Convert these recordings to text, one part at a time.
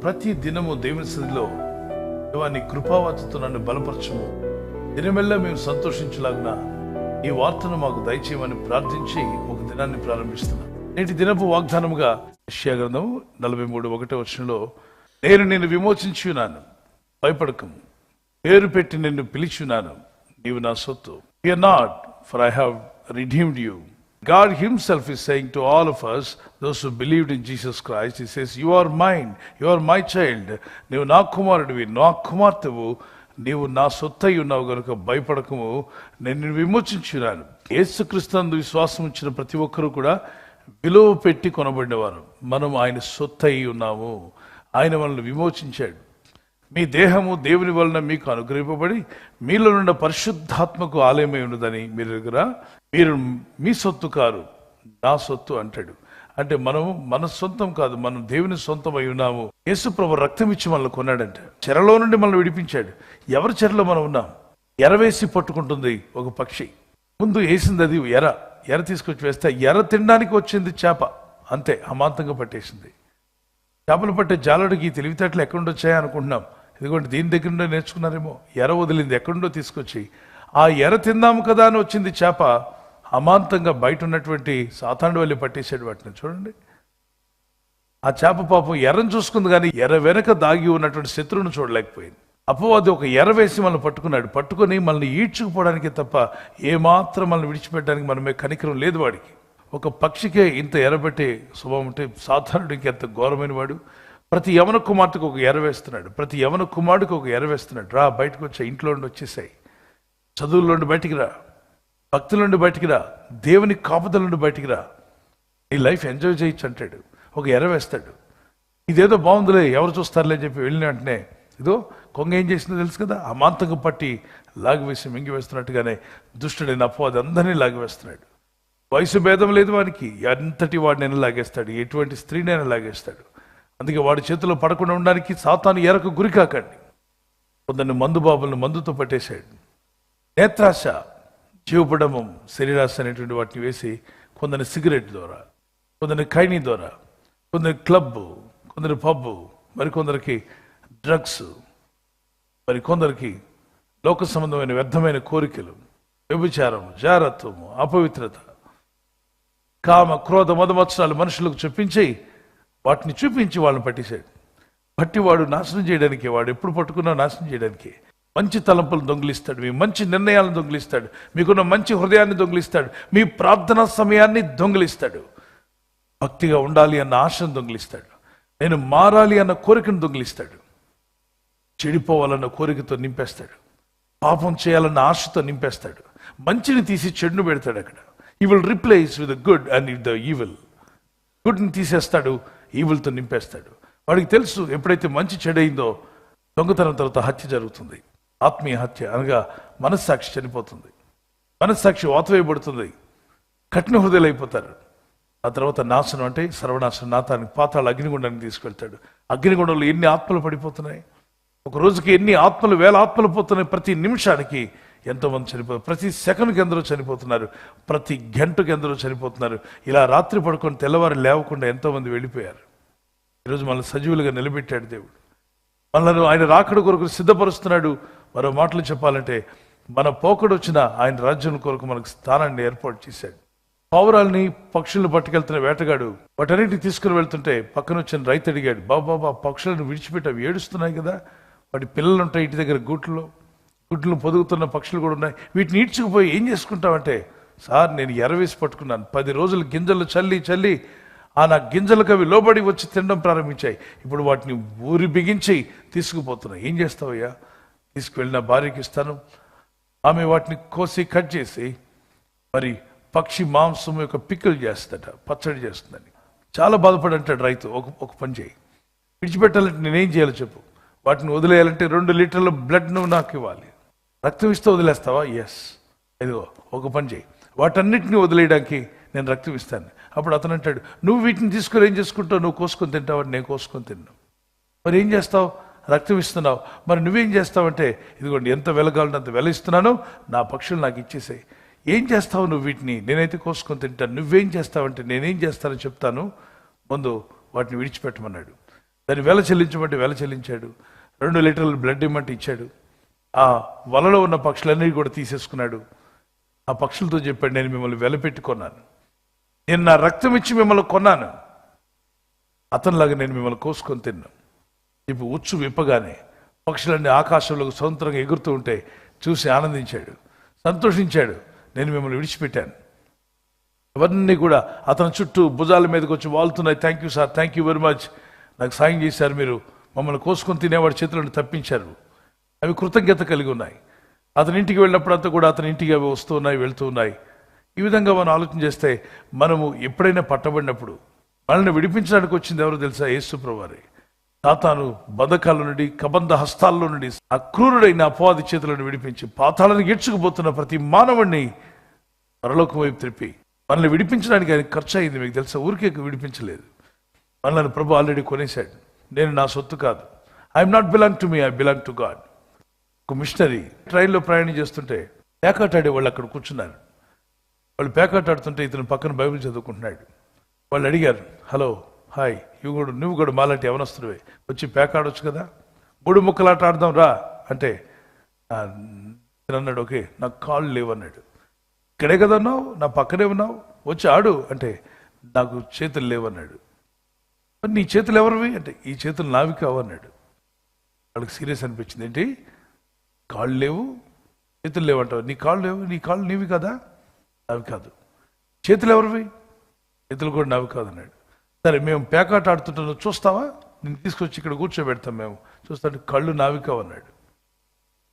ప్రతి దినము దేవుని సన్నిధిలో దేవా నీ కృపావతితో నన్ను బలపరచము, దినమెల్లా మేము సంతోషించలాగున ఈ వార్తను మాకు దయచేయమని ప్రార్థించి ఒక దినాన్ని ప్రారంభిస్తున్నాం. నేటి దినపు వాగ్దానముగా యెషయా గ్రంథం 43:1 నేను నిన్ను విమోచించి ఉన్నాను, భయపడకము, పేరు పెట్టి నిన్ను పిలిచున్నాను, నీవు నా సొత్తు. Fear not, for I have redeemed you. God himself is saying to all of us, those who believed in Jesus Christ, he says, you are mine, you are my child. నీవు నా కుమారుడివి, నా కుమార్తెవు, నీవు నా సొత్తై ఉన్నావు గనుక భయపడకము, నేను నిన్ను విమోచించున్నాను. యేసుక్రీస్తునందు విశ్వాసం ఉంచిన ప్రతి ఒక్కరూ కూడా విలువ పెట్టి కొనబడినవారు. మనం ఆయన సొత్తై ఉన్నాము. ఆయన మనల్ని విమోచించాడు. మీ దేహము దేవుని వలన మీకు అనుగ్రహింపబడి మీలో నుండి పరిశుద్ధాత్మకు ఆలయమై ఉన్నదని మీరు మీ సొత్తు కారు, నా సొత్తు అంటాడు. అంటే మనము మన సొంతం కాదు, మనం దేవుని సొంతమై ఉన్నాము. యేసు ప్రభు రక్తం ఇచ్చి మనల్ని కొన్నాడంట. చెరలో నుండి మనల్ని విడిపించాడు. ఎవరి చెరలో మనం ఉన్నాం? ఎరవేసి పట్టుకుంటుంది ఒక పక్షి. ముందు వేసింది అది ఎర తీసుకొచ్చి వేస్తే ఎర తినడానికి వచ్చింది చేప, అంతే అమాంతంగా పట్టేసింది. చేపలు పట్టే జాలడికి తెలివితేటలు ఎక్కడుండి వచ్చాయా అనుకుంటున్నాం. ఇదిగోండి దీని దగ్గర నుండే నేర్చుకున్నారేమో. ఎర వదిలింది ఎక్కడుండో తీసుకొచ్చి ఆ ఎర తిందాము కదా అని వచ్చింది చేప. అమాంతంగా బయట ఉన్నటువంటి సాతానుడు వెళ్ళి పట్టేసాడు వాటిని. చూడండి, ఆ చేప పాపం ఎర్రను చూసుకుంది కానీ ఎర్ర వెనక దాగి ఉన్నటువంటి శత్రువును చూడలేకపోయింది. అపవాది ఒక ఎర్ర వేసి మనల్ని పట్టుకున్నాడు. పట్టుకొని మనల్ని ఈడ్చుకుపోవడానికి తప్ప ఏమాత్రం మనల్ని విడిచిపెట్టడానికి మనమే కనికరం లేదు వాడికి. ఒక పక్షికే ఇంత ఎర్రబెట్టే స్వభావం ఉంటే సాధారణుడికి ఎంత ఘోరమైన వాడు. ప్రతి యవన కుమార్తెకు ఒక ఎర్ర వేస్తున్నాడు, ప్రతి యవన కుమారుడికి ఒక ఎర్ర వేస్తున్నాడు. రా, బయటకు వచ్చా, ఇంట్లో నుండి వచ్చేసాయి, చదువుల నుండి బయటికి రా, భక్తుల నుండి బయటికి రా, దేవుని కాపుదల నుండి బయటికి రా, నీ లైఫ్ ఎంజాయ్ చేయొచ్చు అంటాడు. ఒక ఎర్ర వేస్తాడు. ఇదేదో బాగుందిలే, ఎవరు చూస్తారులే అని చెప్పి వెళ్ళిన వెంటనే ఇదో కొంగ ఏం చేసిందో తెలుసు కదా, అమాంతంగా పట్టి లాగివేసి మింగివేస్తున్నట్టుగానే దుష్టుడైన అపవాది అందరినీ లాగివేస్తున్నాడు. వయసు భేదం లేదు వానికి, ఎంతటి వాడినైనా లాగేస్తాడు, ఎటువంటి స్త్రీనైనా లాగేస్తాడు. అందుకే వాడి చేతిలో పడకుండా ఉండడానికి సాతాను ఎరకు గురి కాకండి. కొందరిని మందు బాబులను మందుతో పట్టేశాడు. నేత్రాశ, జీవపడమం, శరీరాశ అనేటువంటి వాటిని వేసి కొందరిని సిగరెట్ ద్వారా, కొందరిని ఖైనీ ద్వారా, కొందరి క్లబ్, కొందరి పబ్బు, మరికొందరికి డ్రగ్స్, మరి కొందరికి లోక సంబంధమైన వ్యర్థమైన కోరికలు, వ్యభిచారం, జారత్వము, అపవిత్రత, కామ, క్రోధ, మదమత్సరాలు మనుషులకు చూపించి వాటిని చూపించి వాళ్ళని పట్టేశాడు. పట్టి వాడు నాశనం చేయడానికి, వాడు ఎప్పుడు పట్టుకున్నా నాశనం చేయడానికి మంచి తలంపులను దొంగిలిస్తాడు, మీ మంచి నిర్ణయాలను దొంగిలిస్తాడు, మీకున్న మంచి హృదయాన్ని దొంగిలిస్తాడు, మీ ప్రార్థనా సమయాన్ని దొంగిలిస్తాడు, భక్తిగా ఉండాలి అన్న ఆశను దొంగిలిస్తాడు, నేను మారాలి అన్న కోరికను దొంగిలిస్తాడు, చెడిపోవాలన్న కోరికతో నింపేస్తాడు, పాపం చేయాలన్న ఆశతో నింపేస్తాడు, మంచిని తీసి చెడును పెడతాడు. అక్కడ he will replace with the good and the evil. గుడ్ని తీసేస్తాడు, ఈవిల్తో నింపేస్తాడు. వాడికి తెలుసు ఎప్పుడైతే మంచి చెడైందో దొంగతనం తర్వాత హత్య జరుగుతుంది, ఆత్మీయ హత్య, అనగా మనస్సాక్షి చనిపోతుంది, మనస్సాక్షి వాతవేయబడుతుంది, కఠిన హృదయాలు అయిపోతారు. ఆ తర్వాత నాశనం అంటే సర్వనాశనం, నాతానికి పాతాళ అగ్నిగుండానికి తీసుకెళ్తాడు. అగ్నిగుండంలో ఎన్ని ఆత్మలు పడిపోతున్నాయి, ఒక రోజుకి ఎన్ని ఆత్మలు, వేల ఆత్మలు పోతున్నాయి. ప్రతి నిమిషానికి ఎంతోమంది చనిపోతారు, ప్రతి సెకండ్కి ఎందరో చనిపోతున్నారు, ప్రతి గంటకు ఎందరో చనిపోతున్నారు. ఇలా రాత్రి పడుకొని తెల్లవారు లేవకుండా ఎంతోమంది వెళ్ళిపోయారు. ఈరోజు మనల్ని సజీవులుగా నిలబెట్టాడు దేవుడు, మనల్ని ఆయన రాకడ కొరకు సిద్ధపరుస్తున్నాడు. మరో మాటలు చెప్పాలంటే మన పోకడు వచ్చిన ఆయన రాజ్యం కొరకు మనకు స్థానాన్ని ఏర్పాటు చేశాడు. పావురాల్ని, పక్షులను పట్టుకెళ్తున్న వేటగాడు వాటన్నిటిని తీసుకుని వెళ్తుంటే పక్కన వచ్చిన రైతు అడిగాడు, బాబా పక్షులను విడిచిపెట్టి అవి ఏడుస్తున్నాయి కదా, వాటి పిల్లలు ఉంటాయి ఇంటి దగ్గర గుడ్లను పొదుగుతున్న పక్షులు కూడా ఉన్నాయి, వీటిని ఈడ్చుకుపోయి ఏం చేసుకుంటామంటే, సార్ నేను ఎరవేసి పట్టుకున్నాను, 10 రోజులు గింజలు చల్లి ఆ నా గింజలకు అవి లోబడి వచ్చి తినడం ప్రారంభించాయి, ఇప్పుడు వాటిని ఊరి బిగించి తీసుకుపోతున్నాయి, ఏం చేస్తావయ్యా? తీసుకువెళ్ళిన భార్యకి ఇస్తాను, ఆమె వాటిని కోసి కట్ చేసి మరి పక్షి మాంసం యొక్క పిక్కలు చేస్తుందట, పచ్చడి చేస్తుందని. చాలా బాధపడి అంటాడు రైతు, ఒక పని చేయి, విడిచిపెట్టాలంటే నేనేం చేయాలో చెప్పు, వాటిని వదిలేయాలంటే 2 లీటర్ల బ్లడ్ నువ్వు నాకు ఇవ్వాలి, రక్తం ఇస్తే వదిలేస్తావా? ఎస్. ఇదిగో ఒక పని చేయి, వాటన్నిటిని వదిలేయడానికి నేను రక్తం ఇస్తాను. అప్పుడు అతను అంటాడు, నువ్వు వీటిని తీసుకొని ఏం చేసుకుంటావు? నువ్వు కోసుకొని తింటావు, నేను కోసుకొని తిన్నాను. మరి ఏం చేస్తావు? రక్తం ఇస్తున్నావు, మరి నువ్వేం చేస్తావంటే, ఇదిగోండి ఎంత వెలగాలంటే అంత వెల ఇస్తున్నాను, నా పక్షులు నాకు ఇచ్చేసాయి. ఏం చేస్తావు నువ్వు వీటిని? నేనైతే కోసుకొని తింటాను. నువ్వేం చేస్తావంటే నేనేం చేస్తానో చెప్తాను, ముందు వాటిని విడిచిపెట్టమన్నాడు. దాన్ని వెల చెల్లించమంటే వెల చెల్లించాడు. 2 లీటర్ల బ్లడ్ ఇమ్మంటే ఇచ్చాడు. ఆ వలలో ఉన్న పక్షులన్నీ కూడా తీసేసుకున్నాడు. ఆ పక్షులతో చెప్పాడు, నేను మిమ్మల్ని వెలపెట్టి కొన్నాను, నేను నా రక్తం ఇచ్చి మిమ్మల్ని కొన్నాను, అతనిలాగా నేను మిమ్మల్ని కోసుకొని తిన్నాను. ఇప్పుడు ఉచ్చు విప్పగానే పక్షులన్నీ ఆకాశంలోకి స్వతంత్రంగా ఎగురుతూ ఉంటే చూసి ఆనందించాడు, సంతోషించాడు. నేను మిమ్మల్ని విడిచిపెట్టాను. అవన్నీ కూడా అతని చుట్టూ భుజాల మీదకి వచ్చి వాళ్తున్నాయి. Thank you sir, thank you very much, నాకు సాయం చేశారు, మీరు మమ్మల్ని కోసుకొని తినేవాడి చేతులను తప్పించారు. అవి కృతజ్ఞత కలిగి ఉన్నాయి. అతని ఇంటికి వెళ్ళినప్పుడంతా కూడా అతని ఇంటికి అవి వస్తూ ఉన్నాయి, వెళ్తూ ఉన్నాయి. ఈ విధంగా మనం ఆలోచన చేస్తే మనము ఎప్పుడైనా పట్టబడినప్పుడు మనల్ని విడిపించడానికి వచ్చింది ఎవరు తెలుసా? యేసు ప్రభువారే. సాతాను బంధకాల నుండి, కబంధ హస్తాల్లో నుండి, అక్రూరుడైన అపవాది చేతులను విడిపించి పాతాళాన్ని గెడ్చుకుపోతున్న ప్రతి మానవుడిని పరలోకం వైపు త్రిప్పి మనల్ని విడిపించడానికి ఆయన ఖర్చు అయింది. మీకు తెలుసా? ఊరికే విడిపించలేదు. మనల్ని ప్రభు ఆల్రెడీ కొనేశాడు. నేను నా సొత్తు కాదు. I'm not belong to me, I belong to God. ఒక మిషనరీ ట్రైన్లో ప్రయాణం చేస్తుంటే పేకాట ఆడే వాళ్ళు అక్కడ కూర్చున్నారు. వాళ్ళు పేకాట ఆడుతుంటే ఇతను పక్కన బైబిల్ చదువుకుంటున్నాడు. వాళ్ళు అడిగారు, హలో, హాయ్, నువ్వు కూడా మాలాంటి యవనస్తుడివే, వచ్చి పేకాడొచ్చు కదా, 3 ముక్కలాట ఆడదాం రా అంటే అన్నాడు. ఓకే, నాకు కాళ్ళు లేవన్నాడు. ఇక్కడే కదా ఉన్నావు, నా పక్కనే ఉన్నావు, వచ్చి ఆడు అంటే నాకు చేతులు లేవన్నాడు. మరి నీ చేతులు ఎవరివి అంటే ఈ చేతులు నావి కావన్నాడు. వాళ్ళకి సీరియస్ అనిపించింది. ఏంటి కాళ్ళు లేవు, చేతులు లేవంటావు? నీ కాళ్ళు లేవు, నీ కాళ్ళు నీవి కదా? నావి కాదు. చేతులు ఎవరివి? చేతులు కూడా నావి కాదన్నాడు. సరే, మేము పేకాట ఆడుతుంటాను, చూస్తావా? నేను తీసుకొచ్చి ఇక్కడ కూర్చోబెడతాం, మేము చూస్తాను. కళ్ళు నావి కావన్నాడు.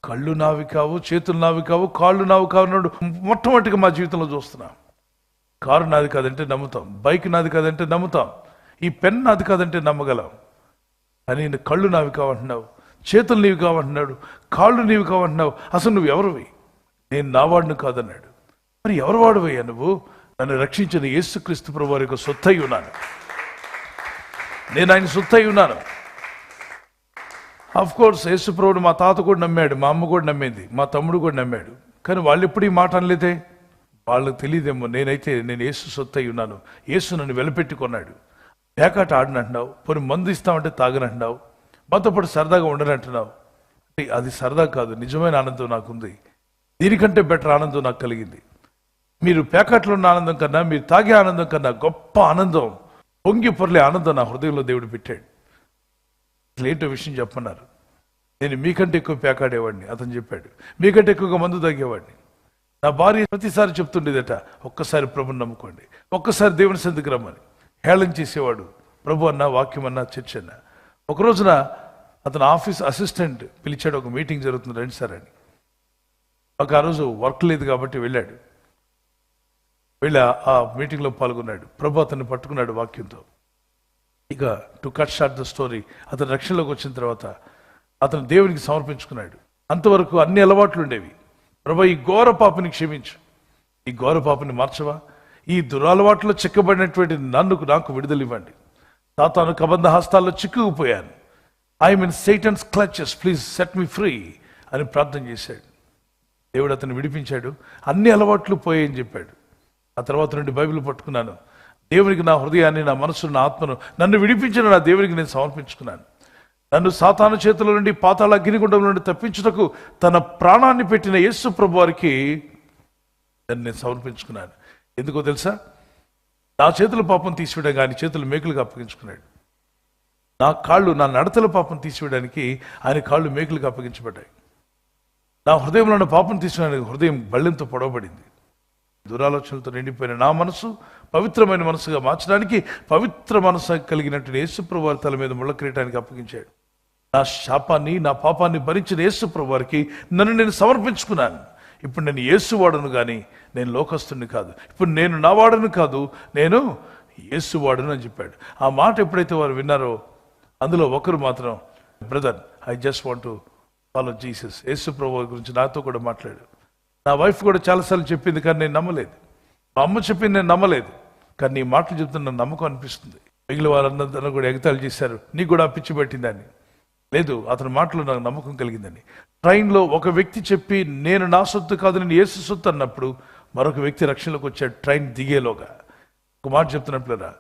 కళ్ళు నావి కావు, చేతులు నావి కావు, కాళ్ళు నావి కావన్నాడు. మొట్టమొదటిగా మా జీవితంలో చూస్తున్నాం. కారు నాది కాదంటే నమ్ముతాం, బైక్ నాది కాదంటే నమ్ముతాం, ఈ పెన్ నాది కాదంటే నమ్మగలం. కానీ కళ్ళు నావి కావంటున్నావు, చేతులు నీవి కావంటున్నాడు, కాళ్ళు నీవి కావంటున్నావు. అసలు నువ్వు ఎవరివి? నేను నా వాడిని కాదన్నాడు. మరి ఎవరు వాడివయ్యా నువ్వు? నన్ను రక్షించిన యేసుక్రీస్తు ప్రభు వారి యొక్క సొత్తై ఉన్నాను, నేను ఆయన సొత్తై ఉన్నాను. ఆఫ్ కోర్స్ యేసు ప్రభువుని మా తాత కూడా నమ్మాడు, మా అమ్మ కూడా నమ్మింది, మా తమ్ముడు కూడా నమ్మాడు. కానీ వాళ్ళు ఎప్పుడు ఈ మాట అనలేదే. వాళ్ళకి తెలియదేమో, నేను యేసు సొత్తై ఉన్నాను, యేసు నన్ను వెలపెట్టుకున్నాడు. పేకాట ఆడినంటున్నావు, పోనీ మందు ఇస్తామంటే తాగనంటున్నావు, మాతో పాటు సరదాగా ఉండనంటున్నావు. అది సరదా కాదు, నిజమైన ఆనందం నాకుంది. దీనికంటే బెటర్ ఆనందం నాకు కలిగింది. మీరు పేకాట్లో ఉన్న ఆనందం కన్నా, మీరు తాగే ఆనందం కన్నా గొప్ప ఆనందం, పొంగి పొరలే ఆనందం నా హృదయంలో దేవుడు పెట్టాడు. ఏంటో విషయం చెప్పన్నారు. నేను మీకంటే ఎక్కువ పేకాడేవాడిని, అతను చెప్పాడు. మీకంటే ఎక్కువగా మందు తాగేవాడిని. నా భార్య ప్రతిసారి చెప్తుండేదట, ఒక్కసారి ప్రభుని నమ్ముకోండి, ఒక్కసారి దేవుని సన్నిధికి రమ్మని. హేళన చేసేవాడు. ప్రభు అన్న, వాక్యం అన్న, చర్చ అన్న. ఒక రోజున అతను ఆఫీస్ అసిస్టెంట్ పిలిచాడు, ఒక మీటింగ్ జరుగుతుంది రండి సార్ అని. ఒక ఆ రోజు వర్క్ లేదు కాబట్టి వెళ్ళాడు. వెళ్ళి ఆ మీటింగ్లో పాల్గొన్నాడు. ప్రభు అతన్ని పట్టుకున్నాడు వాక్యంతో. ఇక to cut short the story, అతను రక్షణలోకి వచ్చిన తర్వాత అతను దేవునికి సమర్పించుకున్నాడు. అంతవరకు అన్ని అలవాట్లు ఉండేవి. ప్రభు, ఈ ఘోర పాపని క్షమించు, ఈ ఘోర పాపని మార్చవా, ఈ దురలవాట్లో చిక్కబడినటువంటి నాకు విడుదల ఇవ్వండి. సాతాను కబంధ హస్తాల్లో చిక్కుకుపోయాను, I'm in Satan's clutches, please set me free అని ప్రార్థన చేశాడు. దేవుడు అతను విడిపించాడు. అన్ని అలవాట్లు పోయాయని చెప్పాడు. ఆ తర్వాత నుండి బైబిల్ పట్టుకున్నాను. దేవునికి నా హృదయాన్ని, నా మనసును, నా ఆత్మను, నన్ను విడిపించిన నా దేవునికి నేను సమర్పించుకున్నాను. నన్ను సాతాను చేతుల నుండి, పాతాళ అగ్నిగుండం నుండి తప్పించుటకు తన ప్రాణాన్ని పెట్టిన యేసు ప్రభు వారికి నేను సమర్పించుకున్నాను. ఎందుకో తెలుసా? నా చేతుల పాపం తీసివేయడానికి ఆయన చేతులు మేకులుగా అప్పగించుకున్నాడు. నా కాళ్ళు, నా నడతల పాపం తీసివేయడానికి ఆయన కాళ్ళు మేకులుగా అప్పగించబడ్డాయి. నా హృదయంలో ఉన్న పాపం తీసివేయడానికి హృదయం బళ్ళెంతో పొడవబడింది. దురాలోచనలతో నిండిపోయిన నా మనసు పవిత్రమైన మనసుగా మార్చడానికి పవిత్ర మనసు కలిగినట్టు యేసుప్రభు వారి తల మీద ముళ్ళ కిరీటానికి అప్పగించాడు. నా శాపాన్ని, నా పాపాన్ని భరించిన యేసుప్రభు వారికి నన్ను నేను సమర్పించుకున్నాను. ఇప్పుడు నేను యేసువాడను కానీ నేను లోకస్తుని కాదు. ఇప్పుడు నేను నా వాడను కాదు, నేను యేసువాడను అని చెప్పాడు. ఆ మాట ఎప్పుడైతే వారు విన్నారో అందులో ఒకరు మాత్రం, brother, I just want to follow Jesus, యేసు ప్రభు గురించి నాతో కూడా మాట్లాడు. నా వైఫ్ కూడా చాలాసార్లు చెప్పింది కానీ నేను నమ్మలేదు. మా అమ్మ చెప్పింది నేను నమ్మలేదు. కానీ నీ మాటలు చెప్తున్న నమ్మకం అనిపిస్తుంది. మిగిలిన వారందరూ కూడా ఎగతాళి చేశారు, నీకు కూడా పిచ్చి పెట్టిందని. లేదు, అతని మాటలో నాకు నమ్మకం కలిగిందని. ట్రైన్లో ఒక వ్యక్తి చెప్పి నేను నా సొత్తు కాదు, నేను యేసు సొత్తు అన్నప్పుడు మరొక వ్యక్తి రక్షణలోకి వచ్చాడు. ట్రైన్ దిగేలోగా ఒక మాట చెప్తున్నట్లుగా,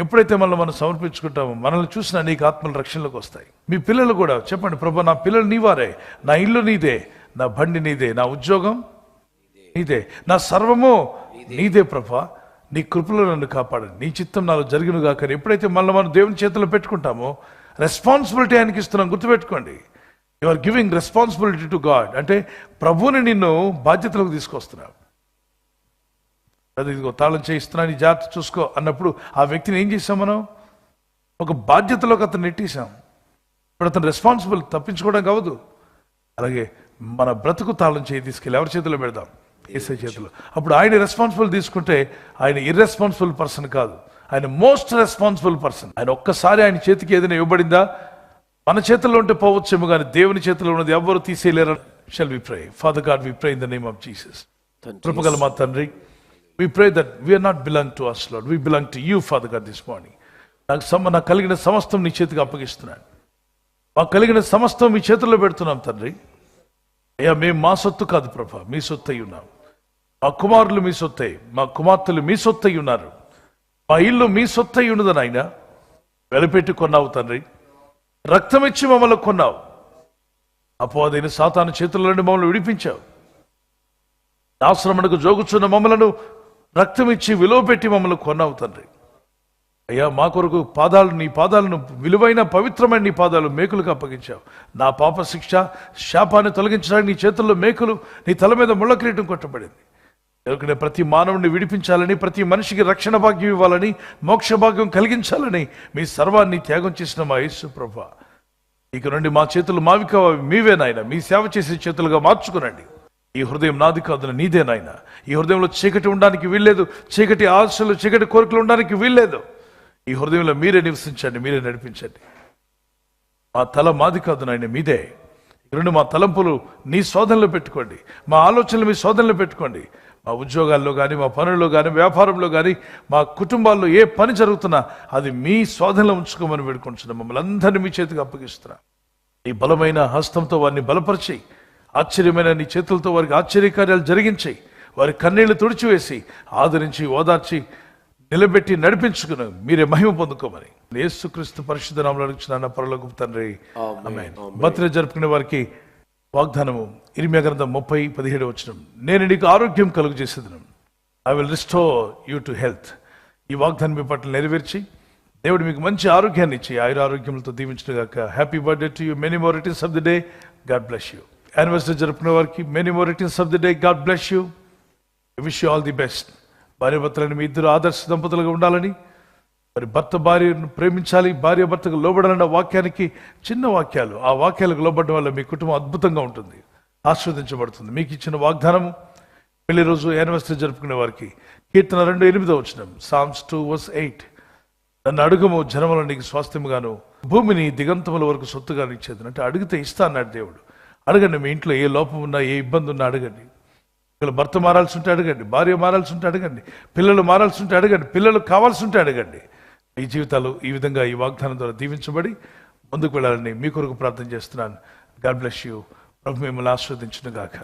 ఎప్పుడైతే మనం సమర్పించుకుంటామో మనల్ని చూసిన అనేక ఆత్మల రక్షణలోకి వస్తాయి. మీ పిల్లలు కూడా చెప్పండి, ప్రభా నా పిల్లలు నీవారే, నా ఇల్లు నీదే, నా బండి నీదే, నా ఉద్యోగం నీదే, నా సర్వము నీదే ప్రభా, నీ కృపలో నన్ను కాపాడండి, నీ చిత్తం నాలో జరిగిన కాక. ఎప్పుడైతే మనం దేవుని చేతిలో పెట్టుకుంటామో రెస్పాన్సిబిలిటీ ఆయనకి ఇస్తున్నాం. గుర్తుపెట్టుకోండి, you are giving responsibility to God. అంటే ప్రభువుని నిన్ను బాధ్యతలోకి తీసుకొస్తున్నావు. అది ఇదిగో తాళం చేయిస్తున్నాను, ఈ జాగ్రత్త చూసుకో అన్నప్పుడు ఆ వ్యక్తిని ఏం చేసాం? మనం ఒక బాధ్యతలోకి అతను నెట్టేసాం. ఇప్పుడు అతను రెస్పాన్సిబుల్, తప్పించుకోవడం కావద్దు. అలాగే మన బ్రతుకు తాళం చేయి తీసుకెళ్ళి ఎవరి చేతిలో పెడదాం? యేసయ్య చేతిలో. అప్పుడు ఆయన రెస్పాన్సిబుల్ తీసుకుంటే ఆయన ఇర్రెస్పాన్సిబుల్ పర్సన్ కాదు, ఆయన మోస్ట్ రెస్పాన్సిబుల్ పర్సన్. ఆయన ఒక్కసారి ఆయన చేతికి ఏదైనా ఇవ్వబడిందా మన చేతుల్లో ఉంటే పోవచ్చేమో, కానీ దేవుని చేతిలో ఉన్నది ఎవ్వరు తీసేయలేరు. Shall we pray? Father God, we pray in the name of Jesus. కృపగల మా తండ్రి, we pray that we are not belong to us, Lord. We belong to you, Father God, this morning. నాకు కలిగిన సమస్తం నీ చేతికి అప్పగిస్తున్నాను. మాకు కలిగిన సమస్తం మీ చేతుల్లో పెడుతున్నాం తండ్రి. అయ్యా, మేము మా సొత్తు కాదు ప్రభా, మీ సొత్తు అయి ఉన్నాం. మా కుమారులు మీ సొత్తై, మా కుమార్తెలు మీ సొత్తు అయి ఉన్నారు. మా ఇల్లు మీ సొత్తు అయి ఉన్నదని ఆయన వెలపెట్టి కొన్నావు తండ్రి. రక్తం ఇచ్చి మమ్మల్ని కొన్నావు. అపవాదైన సాతాను చేతుల నుండి మమ్మల్ని విడిపించావు. ఆశ్రమణకు జోగుచున్న మమ్మలను రక్తం ఇచ్చి విలువ పెట్టి మమ్మల్ని కొన్నావు తండ్రి. అయ్యా, మా కొరకు నీ పాదాలను విలువైన పవిత్రమైన నీ పాదాలు మేకులకు అప్పగించావు. నా పాప శిక్ష శాపాన్ని తొలగించడానికి నీ చేతుల్లో మేకులు, నీ తల మీద ముళ్ళ కిరీటం కొట్టబడింది. ఎందుకంటే ప్రతి మానవుడిని విడిపించాలని, ప్రతి మనిషికి రక్షణ భాగ్యం ఇవ్వాలని, మోక్ష భాగ్యం కలిగించాలని మీ సర్వాన్ని త్యాగం చేసిన మా యేసు ప్రభా, ఇక నుండి మా చేతులు మావి కావు, మీవే నాయన. మీ సేవ చేసే చేతులుగా మార్చుకునండి. ఈ హృదయం నాది కాదు, నీదే నాయన. ఈ హృదయంలో చీకటి ఉండడానికి వీల్లేదు, చీకటి ఆశలు, చీకటి కోరికలు ఉండడానికి వీల్లేదు. ఈ హృదయంలో మీరే నివసించండి, మీరే నడిపించండి. మా తల మాది కాదు నాయన, మీదే. ఈ రెండు మా తలంపులు నీ శోధనలో పెట్టుకోండి, మా ఆలోచనలు మీ శోధనలో పెట్టుకోండి. మా ఉద్యోగాల్లో కానీ, మా పనుల్లో కానీ, వ్యాపారంలో కానీ, మా కుటుంబాల్లో ఏ పని జరుగుతున్నా అది మీ శోధనలో ఉంచుకోమని పెట్టుకుంటున్నాం. మమ్మల్ని అందరినీ మీ చేతికి అప్పగిస్తున్నా. ఈ బలమైన హస్తంతో వారిని బలపరిచి, ఆశ్చర్యమైన నీ చేతులతో వారికి ఆశ్చర్యకార్యాలు జరిగించి, వారి కన్నీళ్లు తుడిచివేసి, ఆదరించి, ఓదార్చి, నిలబెట్టి, నడిపించుకుని మీరే మహిమ పొందుకోమని యేసుక్రీస్తు పరిశుద్ధ నామములో అడుగుచున్నాను పరలోకపు తండ్రి, ఆమేన్. బర్త్డే జరుపుకునే వారికి వాగ్దానము ఇర్మీయా గ్రంథం 30:17 నేను నీకు ఆరోగ్యం కలుగు చేసేదను, I will restore you to health. ఈ వాగ్దానం మీ పట్ల నెరవేర్చి దేవుడు మీకు మంచి ఆరోగ్యాన్ని ఇచ్చి ఆయురారోగ్యములతో దీవించును గాక. Happy birthday to you, many more returns of the day, God bless you. Anniversary జరుపుకునే వారికి many more returns of the day, God bless you. Wish you all the best. భార్యాభర్తలని మీ ఇద్దరు ఆదర్శ దంపతులుగా ఉండాలని, మరి భర్త భార్యను ప్రేమించాలి, భార్య భర్తకు లోబడాలన్న వాక్యానికి చిన్న వాక్యాలు, ఆ వాక్యాలకు లోబడడం వల్ల మీ కుటుంబం అద్భుతంగా ఉంటుంది, ఆశీర్వదించబడుతుంది. మీకు ఇచ్చిన వాగ్దానము పెళ్లి రోజు యానివర్సరీ జరుపుకునే వారికి కీర్తన 2:8 Psalms 2:8 నన్ను అడుగుము జనములు నీకు స్వాస్థ్యముగాను, భూమిని దిగంతముల వరకు సొత్తుగాను ఇచ్చేది. అంటే అడిగితే ఇస్తా అన్నాడు దేవుడు. అడగండి, మీ ఇంట్లో ఏ లోపం ఉన్నా, ఏ ఇబ్బంది ఉన్నా అడగండి. భర్త మారాల్సి ఉంటే అడగండి, భార్య మారాల్సి ఉంటే అడగండి, పిల్లలు మారాల్సి ఉంటే అడగండి, పిల్లలు కావాల్సి ఉంటే అడగండి. ఈ జీవితాలు ఈ విధంగా ఈ వాగ్దానం ద్వారా దీవించబడి ముందుకు వెళ్ళాలని మీ కొరకు ప్రార్థన చేస్తున్నాను. God bless you. ప్రభు మిమ్మల్ని ఆశీర్వదించును గాక.